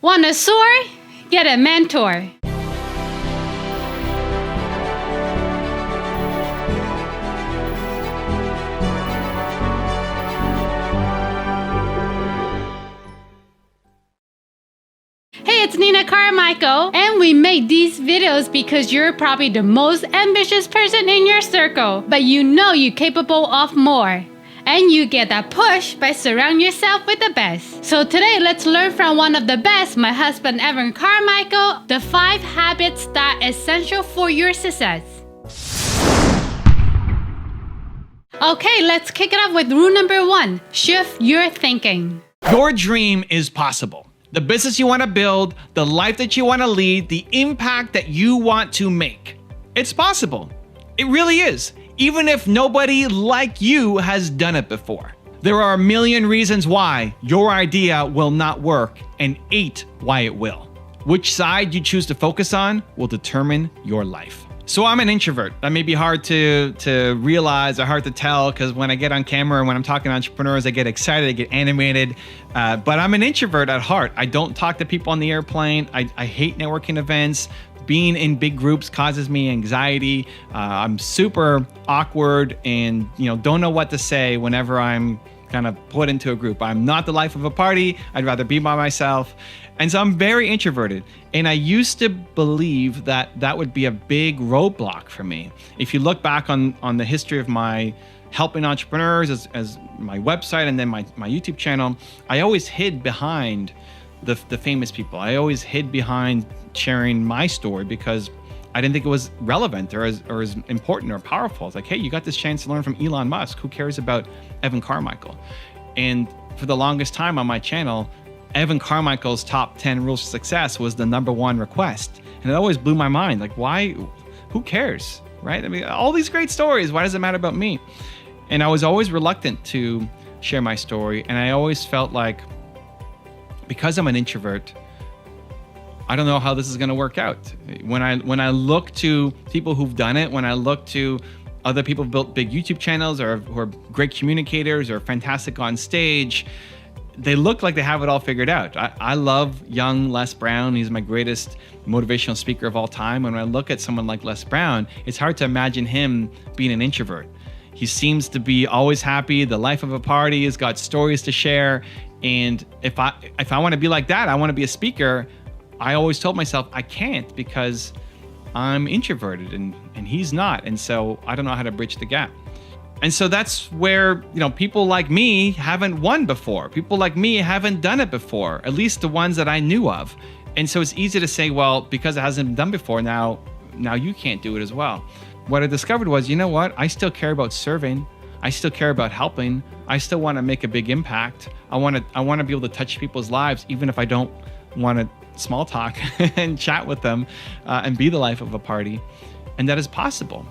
Want a soar? Get a mentor. Hey, it's Nina Carmichael, and we make these videos because you're probably the most ambitious person in your circle, but you know you're capable of more. And you get that push by surrounding yourself with the best. So today, let's learn from one of the best, my husband Evan Carmichael, the 5 habits that are essential for your success. Okay, let's kick it off with rule number 1. Shift your thinking. Your dream is possible. The business you want to build, the life that you want to lead, the impact that you want to make. It's possible. It really is. Even if nobody like you has done it before. There are a million reasons why your idea will not work and 8 why it will. Which side you choose to focus on will determine your life. So I'm an introvert. That may be hard to realize or hard to tell because when I get on camera and when I'm talking to entrepreneurs, I get excited, I get animated. But I'm an introvert at heart. I don't talk to people on the airplane. I hate networking events. Being in big groups causes me anxiety. I'm super awkward and don't know what to say whenever I'm kind of put into a group. I'm not the life of a party. I'd rather be by myself. And so I'm very introverted. And I used to believe that that would be a big roadblock for me. If you look back on the history of my helping entrepreneurs as my website and then my YouTube channel, I always hid behind the famous people. I always hid behind sharing my story because I didn't think it was relevant or as important or powerful. It's like, hey, you got this chance to learn from Elon Musk. Who cares about Evan Carmichael? And for the longest time on my channel, Evan Carmichael's top 10 rules for success was the #1 request. And it always blew my mind. Like, why? Who cares? Right? I mean, all these great stories. Why does it matter about me? And I was always reluctant to share my story. And I always felt like, because I'm an introvert, I don't know how this is going to work out. When I look to people who've done it, when I look to other people who've built big YouTube channels or who are great communicators or fantastic on stage, they look like they have it all figured out. I love young Les Brown. He's my greatest motivational speaker of all time. And when I look at someone like Les Brown, it's hard to imagine him being an introvert. He seems to be always happy, the life of a party, he's got stories to share. And if I want to be like that, I want to be a speaker, I always told myself I can't because I'm introverted and he's not. And so I don't know how to bridge the gap. And so that's where, people like me haven't won before. People like me haven't done it before, at least the ones that I knew of. And so it's easy to say, well, because it hasn't been done before, now you can't do it as well. What I discovered was, you know what? I still care about serving. I still care about helping. I still want to make a big impact. I want to be able to touch people's lives, even if I don't want to small talk and chat with them and be the life of a party. And that is possible.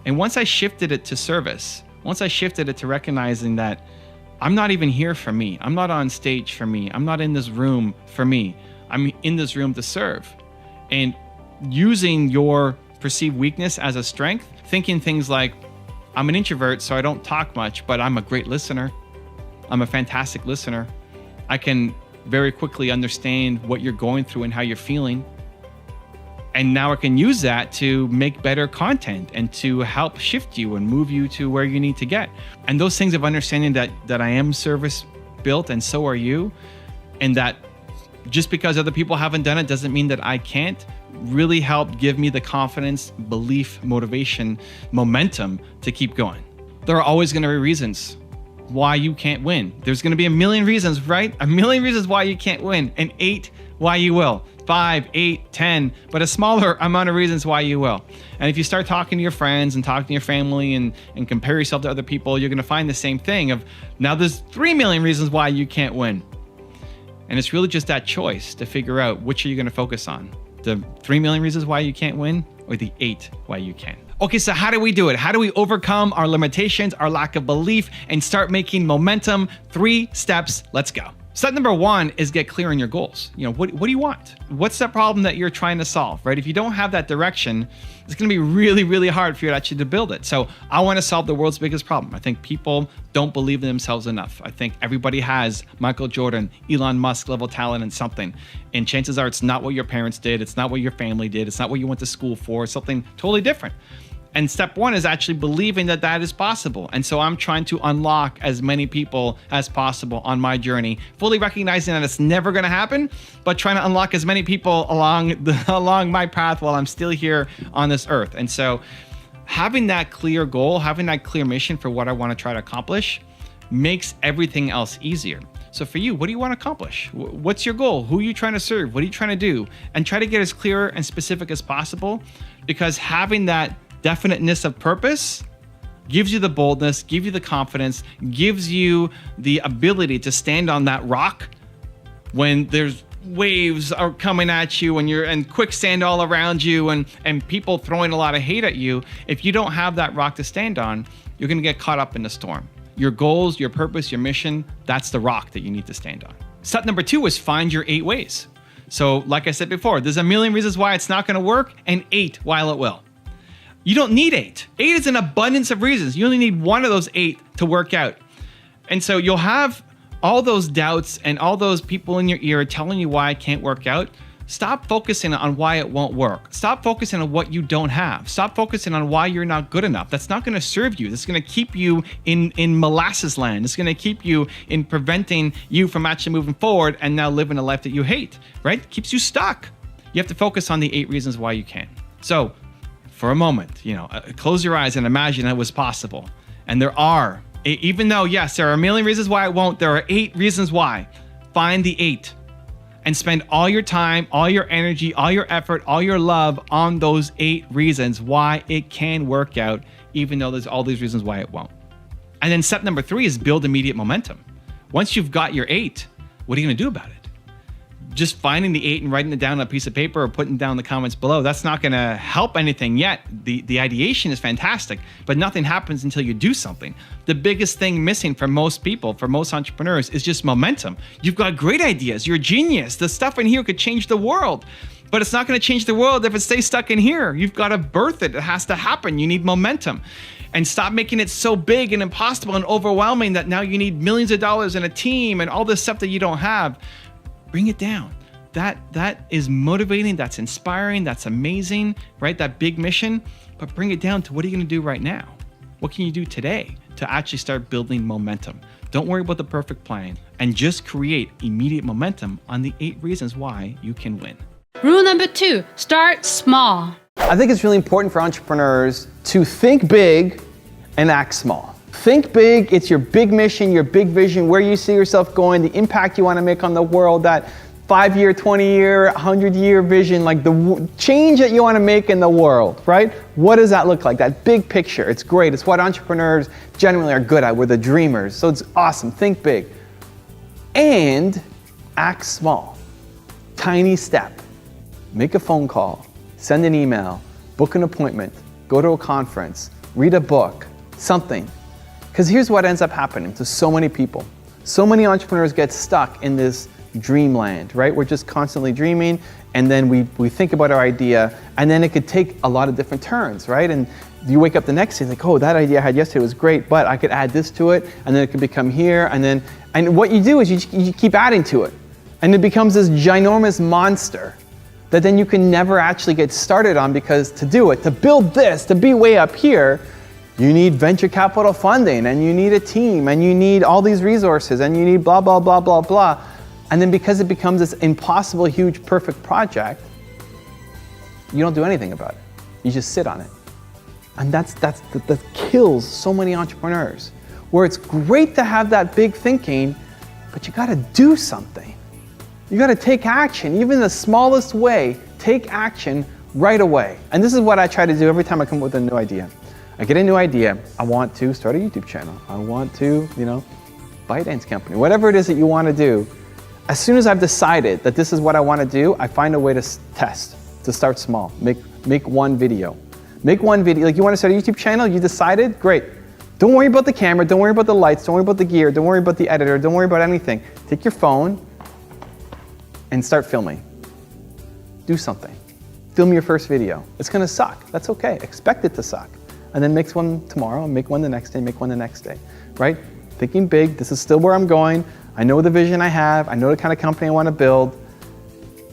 And once I shifted it to service, once I shifted it to recognizing that I'm not even here for me, I'm not on stage for me, I'm not in this room for me, I'm in this room to serve. And using your perceived weakness as a strength, thinking things like, I'm an introvert, so I don't talk much, but I'm a great listener. I'm a fantastic listener. I can very quickly understand what you're going through and how you're feeling. And now I can use that to make better content and to help shift you and move you to where you need to get. And those things of understanding that I am service built and so are you, and that just because other people haven't done it doesn't mean that I can't, really helped give me the confidence, belief, motivation, momentum to keep going. There are always going to be reasons why you can't win. There's going to be a million reasons, right? A million reasons why you can't win, and 8 why you will. 5, 8, 10, but a smaller amount of reasons why you will. And if you start talking to your friends and talking to your family and compare yourself to other people, you're going to find the same thing of, now there's 3 million reasons why you can't win. And it's really just that choice to figure out which are you going to focus on. The 3 million reasons why you can't win or the 8 why you can. Okay, so how do we do it? How do we overcome our limitations, our lack of belief, and start making momentum? 3 steps, let's go. Step number 1 is get clear on your goals. What do you want? What's the problem that you're trying to solve, right? If you don't have that direction, it's going to be really, really hard for you to build it. So I want to solve the world's biggest problem. I think people don't believe in themselves enough. I think everybody has Michael Jordan, Elon Musk level talent in something. And chances are it's not what your parents did. It's not what your family did. It's not what you went to school for. It's something totally different. And step 1 is actually believing that that is possible. And so I'm trying to unlock as many people as possible on my journey, fully recognizing that it's never going to happen, but trying to unlock as many people along my path while I'm still here on this earth. And so having that clear goal, having that clear mission for what I want to try to accomplish makes everything else easier. So for you, what do you want to accomplish? What's your goal? Who are you trying to serve? What are you trying to do? And try to get as clear and specific as possible, because having that definiteness of purpose gives you the boldness, gives you the confidence, gives you the ability to stand on that rock when there's waves are coming at you and quicksand all around you and people throwing a lot of hate at you. If you don't have that rock to stand on, you're going to get caught up in the storm. Your goals, your purpose, your mission, that's the rock that you need to stand on. Step number 2 is find your 8 ways. So like I said before, there's a million reasons why it's not going to work and 8 while it will. You don't need 8. 8 is an abundance of reasons. You only need 1 of those 8 to work out. And so you'll have all those doubts and all those people in your ear telling you why it can't work out. Stop focusing on why it won't work. Stop focusing on what you don't have. Stop focusing on why you're not good enough. That's not going to serve you. That's going to keep you in molasses land. It's going to keep you in preventing you from actually moving forward and now living a life that you hate, right? It keeps you stuck. You have to focus on the 8 reasons why you can. So for a moment, close your eyes and imagine it was possible. And there are, even though, yes, there are a million reasons why it won't, there are 8 reasons why. Find the 8 and spend all your time, all your energy, all your effort, all your love on those 8 reasons why it can work out, even though there's all these reasons why it won't. And then step number 3 is build immediate momentum. Once you've got your 8, what are you going to do about it? Just finding the 8 and writing it down on a piece of paper or putting down the comments below, that's not going to help anything yet. The ideation is fantastic, but nothing happens until you do something. The biggest thing missing for most people, for most entrepreneurs, is just momentum. You've got great ideas. You're a genius. The stuff in here could change the world, but it's not going to change the world if it stays stuck in here. You've got to birth it. It has to happen. You need momentum. And stop making it so big and impossible and overwhelming that now you need millions of dollars and a team and all this stuff that you don't have. Bring it down. That is motivating, that's inspiring, that's amazing, right? That big mission, but bring it down to what are you going to do right now? What can you do today to actually start building momentum? Don't worry about the perfect plan and just create immediate momentum on the 8 reasons why you can win. Rule number 2, start small. I think it's really important for entrepreneurs to think big and act small. Think big, it's your big mission, your big vision, where you see yourself going, the impact you want to make on the world, that 5-year, 20-year, 100-year vision, like the change that you want to make in the world, right? What does that look like? That big picture, it's great. It's what entrepreneurs generally are good at. We're the dreamers, so it's awesome. Think big. And act small. Tiny step. Make a phone call, send an email, book an appointment, go to a conference, read a book, something. Because here's what ends up happening to so many people. So many entrepreneurs get stuck in this dreamland, right? We're just constantly dreaming, and then we think about our idea, and then it could take a lot of different turns, right? And you wake up the next day like, oh, that idea I had yesterday was great, but I could add this to it, and then it could become here, and what you do is you keep adding to it, and it becomes this ginormous monster that then you can never actually get started on, because to do it, to build this, to be way up here, you need venture capital funding, and you need a team, and you need all these resources, and you need blah, blah, blah, blah, blah. And then because it becomes this impossible, huge, perfect project, you don't do anything about it. You just sit on it. And that kills so many entrepreneurs, where it's great to have that big thinking, but you gotta do something. You gotta take action, even the smallest way, take action right away. And this is what I try to do every time I come up with a new idea. I get a new idea. I want to start a YouTube channel. I want to, buy a dance company. Whatever it is that you want to do, as soon as I've decided that this is what I want to do, I find a way to test, to start small. Make one video. Make one video. Like, you want to start a YouTube channel, you decided, great. Don't worry about the camera, don't worry about the lights, don't worry about the gear, don't worry about the editor, don't worry about anything. Take your phone and start filming. Do something. Film your first video. It's gonna suck, that's okay. Expect it to suck. And then make one tomorrow, make one the next day, make one the next day, right? Thinking big, this is still where I'm going. I know the vision I have, I know the kind of company I wanna build,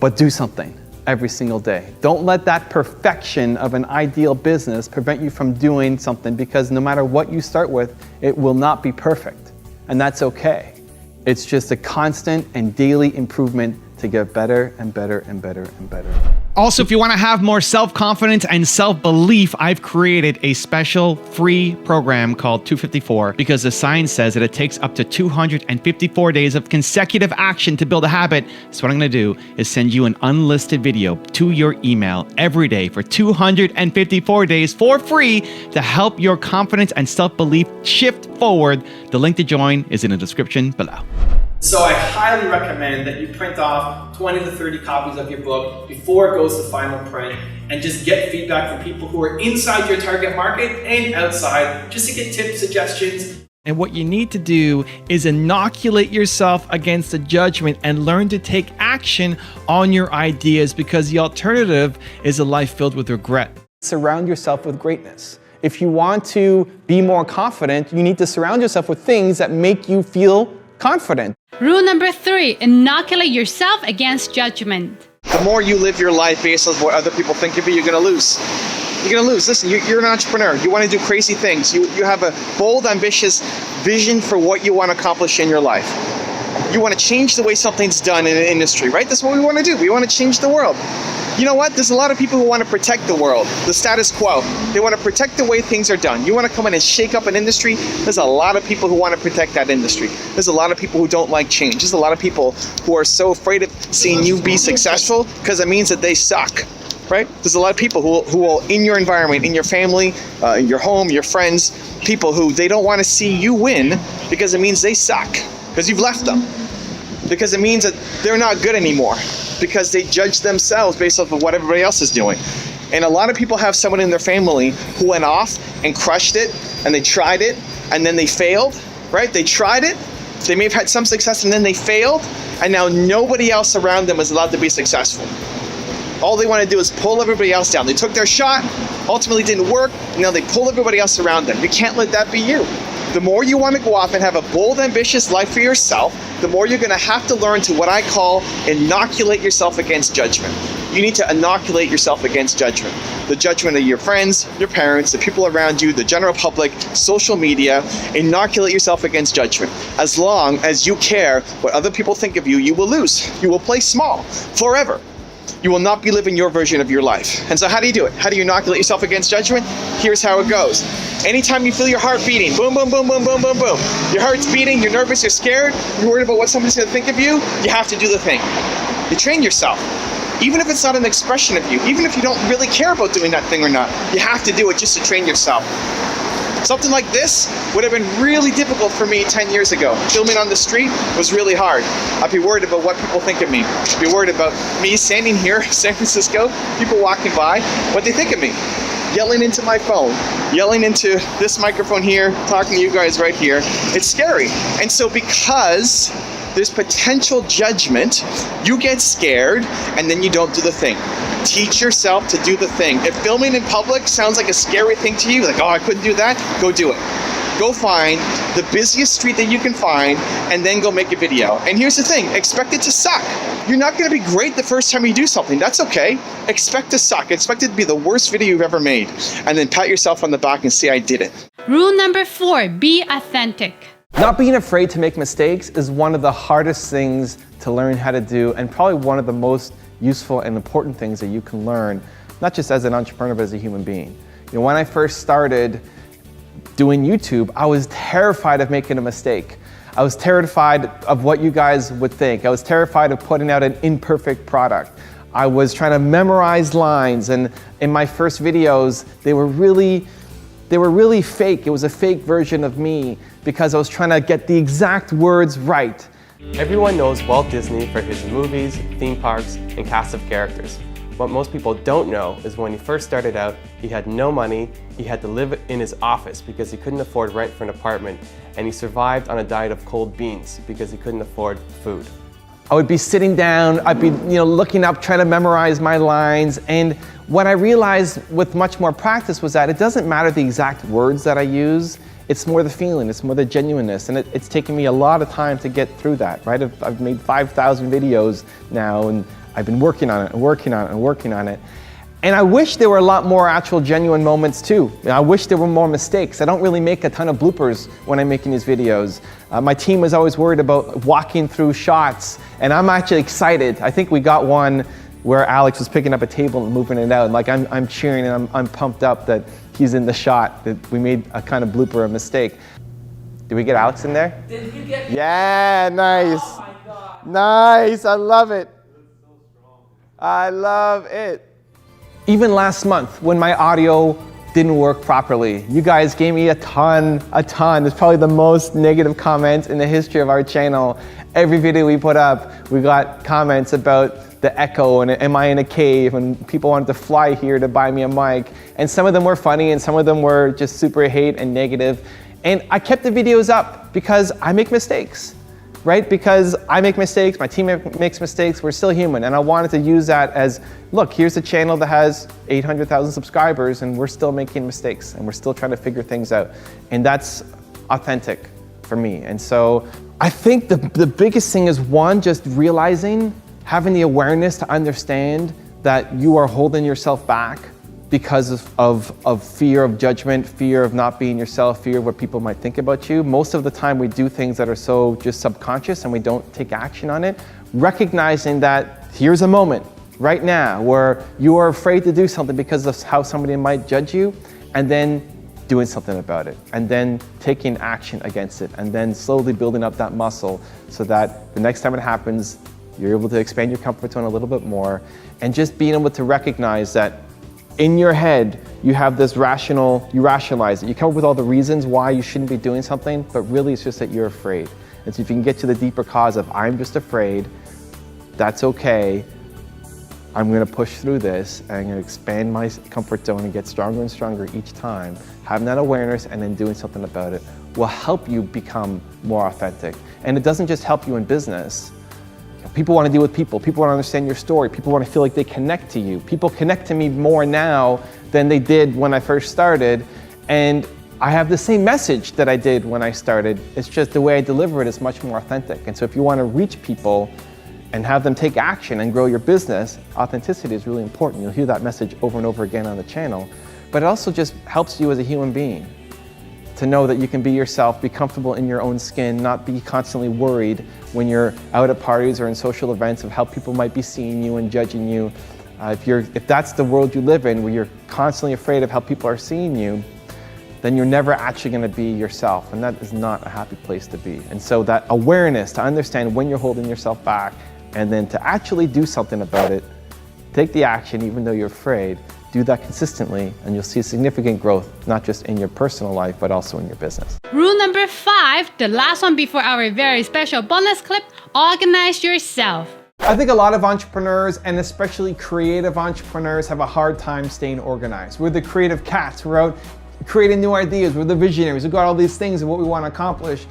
but do something every single day. Don't let that perfection of an ideal business prevent you from doing something, because no matter what you start with, it will not be perfect. And that's okay. It's just a constant and daily improvement to get better and better and better and better. Also, if you want to have more self-confidence and self-belief, I've created a special free program called 254, because the science says that it takes up to 254 days of consecutive action to build a habit. So what I'm going to do is send you an unlisted video to your email every day for 254 days for free to help your confidence and self-belief shift forward. The link to join is in the description below. So I highly recommend that you print off 20 to 30 copies of your book before it goes to final print, and just get feedback from people who are inside your target market and outside, just to get tips, suggestions. And what you need to do is inoculate yourself against the judgment and learn to take action on your ideas, because the alternative is a life filled with regret. Surround yourself with greatness. If you want to be more confident, you need to surround yourself with things that make you feel confident. Rule number 3, inoculate yourself against judgment. The more you live your life based on what other people think of you, you're going to lose. You're going to lose. Listen, you're an entrepreneur. You want to do crazy things. You have a bold, ambitious vision for what you want to accomplish in your life. You want to change the way something's done in an industry, right? That's what we want to do. We want to change the world. You know what? There's a lot of people who want to protect the world, the status quo. They want to protect the way things are done. You want to come in and shake up an industry? There's a lot of people who want to protect that industry. There's a lot of people who don't like change. There's a lot of people who are so afraid of seeing you be successful because it means that they suck, right? There's a lot of people who will, in your environment, in your family, in your home, your friends, people who they don't want to see you win because it means they suck, because you've left them. Because it means that they're not good anymore, because they judge themselves based off of what everybody else is doing. And a lot of people have someone in their family who went off and crushed it, and they tried it, and then they failed, right? They tried it, they may have had some success, and then they failed, and now nobody else around them is allowed to be successful. All they want to do is pull everybody else down. They took their shot, ultimately didn't work, and now they pull everybody else around them. You can't let that be you. The more you want to go off and have a bold, ambitious life for yourself, the more you're going to have to learn to what I call inoculate yourself against judgment. You need to inoculate yourself against judgment. The judgment of your friends, your parents, the people around you, the general public, social media. Inoculate yourself against judgment. As long as you care what other people think of you, you will lose. You will play small forever. You will not be living your version of your life. And so how do you do it? How do you inoculate yourself against judgment? Here's how it goes. Anytime you feel your heart beating, boom, boom, boom, boom, boom, boom, boom. Your heart's beating, you're nervous, you're scared, you're worried about what somebody's gonna think of you, you have to do the thing. You train yourself. Even if it's not an expression of you, even if you don't really care about doing that thing or not, you have to do it just to train yourself. Something like this would have been really difficult for me 10 years ago. Filming on the street was really hard. I'd be worried about what people think of me. I'd be worried about me standing here in San Francisco, people walking by, what they think of me. Yelling into my phone, yelling into this microphone here, talking to you guys right here. It's scary. And so because there's potential judgment, you get scared and then you don't do the thing. Teach yourself to do the thing. If filming in public sounds like a scary thing to you, like, oh, I couldn't do that, go do it. Go find the busiest street that you can find and then go make a video. And here's the thing, expect it to suck. You're not gonna be great the first time you do something, that's okay. Expect to suck, expect it to be the worst video you've ever made. And then pat yourself on the back and say, I did it. Rule number 4, be authentic. Not being afraid to make mistakes is one of the hardest things to learn how to do, and probably one of the most useful and important things that you can learn, not just as an entrepreneur, but as a human being. You know, when I first started doing YouTube, I was terrified of making a mistake. I was terrified of what you guys would think. I was terrified of putting out an imperfect product. I was trying to memorize lines, and in my first videos, they were really fake. It was a fake version of me because I was trying to get the exact words right. Everyone knows Walt Disney for his movies, theme parks, and cast of characters. What most people don't know is when he first started out, he had no money, he had to live in his office because he couldn't afford rent for an apartment, and he survived on a diet of cold beans because he couldn't afford food. I would be sitting down, I'd be looking up, trying to memorize my lines, and what I realized with much more practice was that it doesn't matter the exact words that I use, it's more the feeling, it's more the genuineness, and it's taken me a lot of time to get through that, right? I've made 5,000 videos now, and I've been working on it and working on it and working on it. And I wish there were a lot more actual genuine moments too. I wish there were more mistakes. I don't really make a ton of bloopers when I'm making these videos. My team was always worried about walking through shots, and I'm actually excited. I think we got one where Alex was picking up a table and moving it out. Like I'm cheering and I'm pumped up that he's in the shot, that we made a kind of blooper, a mistake. Did we get Alex in there? Did you get? Yeah, nice. Oh my God. Nice, I love it. I love it. Even last month when my audio didn't work properly, you guys gave me a ton. It's probably the most negative comments in the history of our channel. Every video we put up, we got comments about the echo and am I in a cave, and people wanted to fly here to buy me a mic. And some of them were funny and some of them were just super hate and negative. And I kept the videos up because I make mistakes. Right? Because I make mistakes, my team makes mistakes, we're still human. And I wanted to use that as, look, here's a channel that has 800,000 subscribers and we're still making mistakes and we're still trying to figure things out. And that's authentic for me. And so I think the biggest thing is, one, just realizing, having the awareness to understand that you are holding yourself back because of fear of judgment, fear of not being yourself, fear of what people might think about you. Most of the time we do things that are so just subconscious and we don't take action on it. Recognizing that here's a moment right now where you are afraid to do something because of how somebody might judge you, and then doing something about it, and then taking action against it, and then slowly building up that muscle so that the next time it happens, you're able to expand your comfort zone a little bit more, and just being able to recognize that in your head, you have this you rationalize it. You come up with all the reasons why you shouldn't be doing something, but really it's just that you're afraid. And so if you can get to the deeper cause of, I'm just afraid, that's okay, I'm gonna push through this, and I'm gonna expand my comfort zone and get stronger and stronger each time. Having that awareness and then doing something about it will help you become more authentic. And it doesn't just help you in business. People want to deal with people. People want to understand your story. People want to feel like they connect to you. People connect to me more now than they did when I first started. And I have the same message that I did when I started. It's just the way I deliver it is much more authentic. And so if you want to reach people and have them take action and grow your business, authenticity is really important. You'll hear that message over and over again on the channel. But it also just helps you as a human being to know that you can be yourself, be comfortable in your own skin, not be constantly worried when you're out at parties or in social events of how people might be seeing you and judging you. If that's the world you live in, where you're constantly afraid of how people are seeing you, then you're never actually going to be yourself, and that is not a happy place to be. And so that awareness to understand when you're holding yourself back, and then to actually do something about it, take the action even though you're afraid, do that consistently, and you'll see significant growth, not just in your personal life, but also in your business. Rule number 5, the last one before our very special bonus clip, organize yourself. I think a lot of entrepreneurs, and especially creative entrepreneurs, have a hard time staying organized. We're the creative cats. We're out creating new ideas. We're the visionaries. We've got all these things of what we want to accomplish.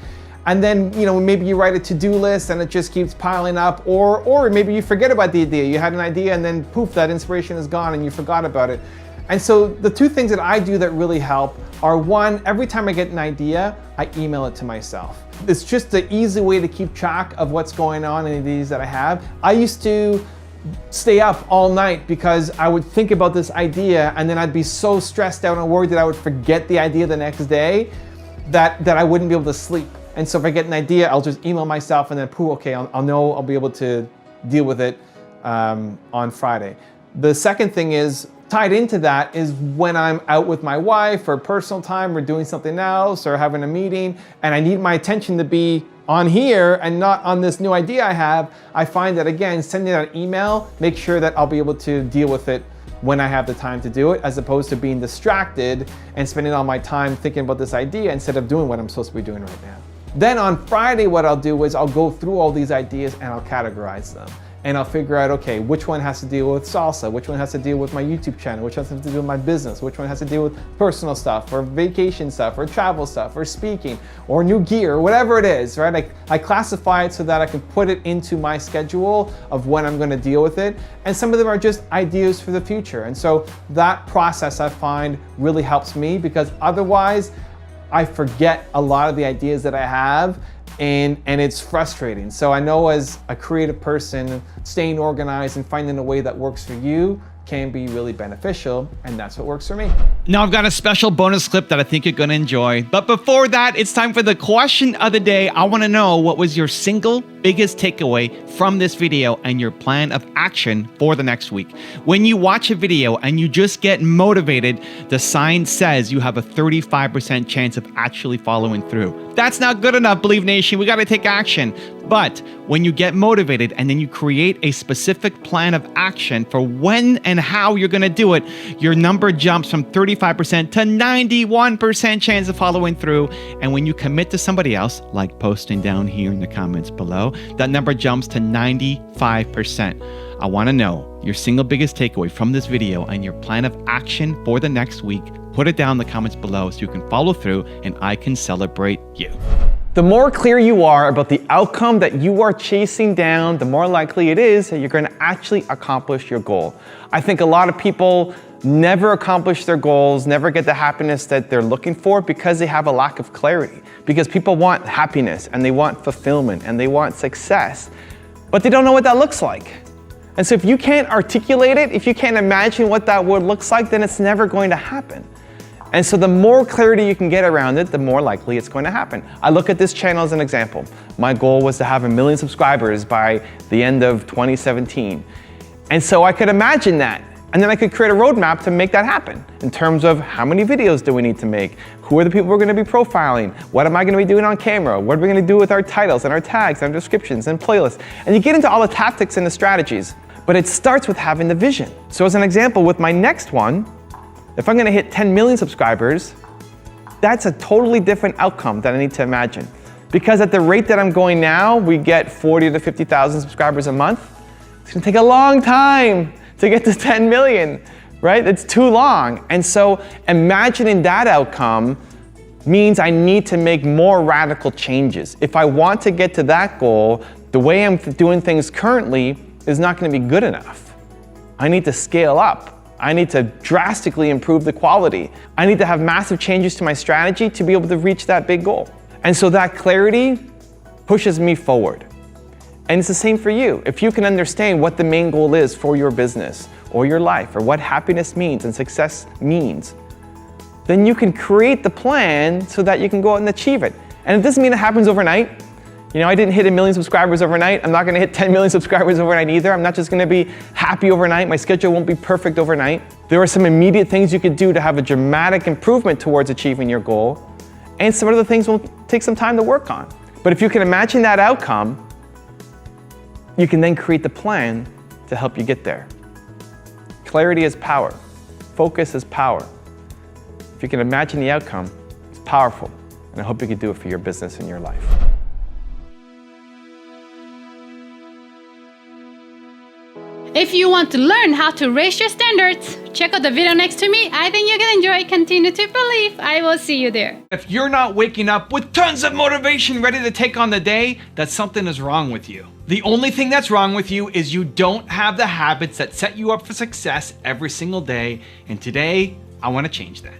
And then, maybe you write a to-do list and it just keeps piling up, or maybe you forget about the idea. You had an idea and then poof, that inspiration is gone and you forgot about it. And so the two things that I do that really help are, one, every time I get an idea, I email it to myself. It's just the easy way to keep track of what's going on in the ideas that I have. I used to stay up all night because I would think about this idea and then I'd be so stressed out and worried that I would forget the idea the next day that I wouldn't be able to sleep. And so if I get an idea, I'll just email myself and then poof, okay, I'll know I'll be able to deal with it on Friday. The second thing is, tied into that is when I'm out with my wife for personal time, we're doing something else or having a meeting, and I need my attention to be on here and not on this new idea I have, I find that, again, sending out an email, make sure that I'll be able to deal with it when I have the time to do it, as opposed to being distracted and spending all my time thinking about this idea instead of doing what I'm supposed to be doing right now. Then on Friday, what I'll do is I'll go through all these ideas and I'll categorize them. and I'll figure out, okay, which one has to deal with salsa, which one has to deal with my YouTube channel, which one has to deal with my business, which one has to deal with personal stuff, or vacation stuff, or travel stuff, or speaking, or new gear, whatever it is, right? I classify it so that I can put it into my schedule of when I'm gonna deal with it. And some of them are just ideas for the future. And so that process I find really helps me, because otherwise I forget a lot of the ideas that I have, and it's frustrating. So I know as a creative person, staying organized and finding a way that works for you can be really beneficial, and that's what works for me. Now I've got a special bonus clip that I think you're gonna enjoy. But before that, it's time for the question of the day. I wanna know, what was your single biggest takeaway from this video and your plan of action for the next week? When you watch a video and you just get motivated, the sign says you have a 35% chance of actually following through. That's not good enough, Believe Nation. We gotta take action. But when you get motivated and then you create a specific plan of action for when and how you're gonna do it, your number jumps from 35% to 91% chance of following through. And when you commit to somebody else, like posting down here in the comments below, that number jumps to 95%. I wanna know your single biggest takeaway from this video and your plan of action for the next week. Put it down in the comments below so you can follow through and I can celebrate you. The more clear you are about the outcome that you are chasing down, the more likely it is that you're going to actually accomplish your goal. I think a lot of people never accomplish their goals, never get the happiness that they're looking for, because they have a lack of clarity. Because people want happiness and they want fulfillment and they want success, but they don't know what that looks like. And so if you can't articulate it, if you can't imagine what that word looks like, then it's never going to happen. And so the more clarity you can get around it, the more likely it's going to happen. I look at this channel as an example. My goal was to have 1 million subscribers by the end of 2017. And so I could imagine that. And then I could create a roadmap to make that happen in terms of how many videos do we need to make? Who are the people we're going to be profiling? What am I going to be doing on camera? What are we going to do with our titles and our tags and our descriptions and playlists? And you get into all the tactics and the strategies, but it starts with having the vision. So as an example, with my next one, if I'm gonna hit 10 million subscribers, that's a totally different outcome that I need to imagine. Because at the rate that I'm going now, we get 40 to 50,000 subscribers a month. It's gonna take a long time to get to 10 million, right? It's too long. And so imagining that outcome means I need to make more radical changes. If I want to get to that goal, the way I'm doing things currently is not gonna be good enough. I need to scale up. I need to drastically improve the quality. I need to have massive changes to my strategy to be able to reach that big goal. And so that clarity pushes me forward. And it's the same for you. If you can understand what the main goal is for your business or your life, or what happiness means and success means, then you can create the plan so that you can go out and achieve it. And it doesn't mean it happens overnight. You know, I didn't hit 1 million subscribers overnight. I'm not gonna hit 10 million subscribers overnight either. I'm not just gonna be happy overnight. My schedule won't be perfect overnight. There are some immediate things you could do to have a dramatic improvement towards achieving your goal. And some other things will take some time to work on. But if you can imagine that outcome, you can then create the plan to help you get there. Clarity is power. Focus is power. If you can imagine the outcome, it's powerful. And I hope you can do it for your business and your life. If you want to learn how to raise your standards, check out the video next to me. I think you can enjoy. Continue to believe. I will see you there. If you're not waking up with tons of motivation ready to take on the day, that something is wrong with you. The only thing that's wrong with you is you don't have the habits that set you up for success every single day. And today, I want to change that.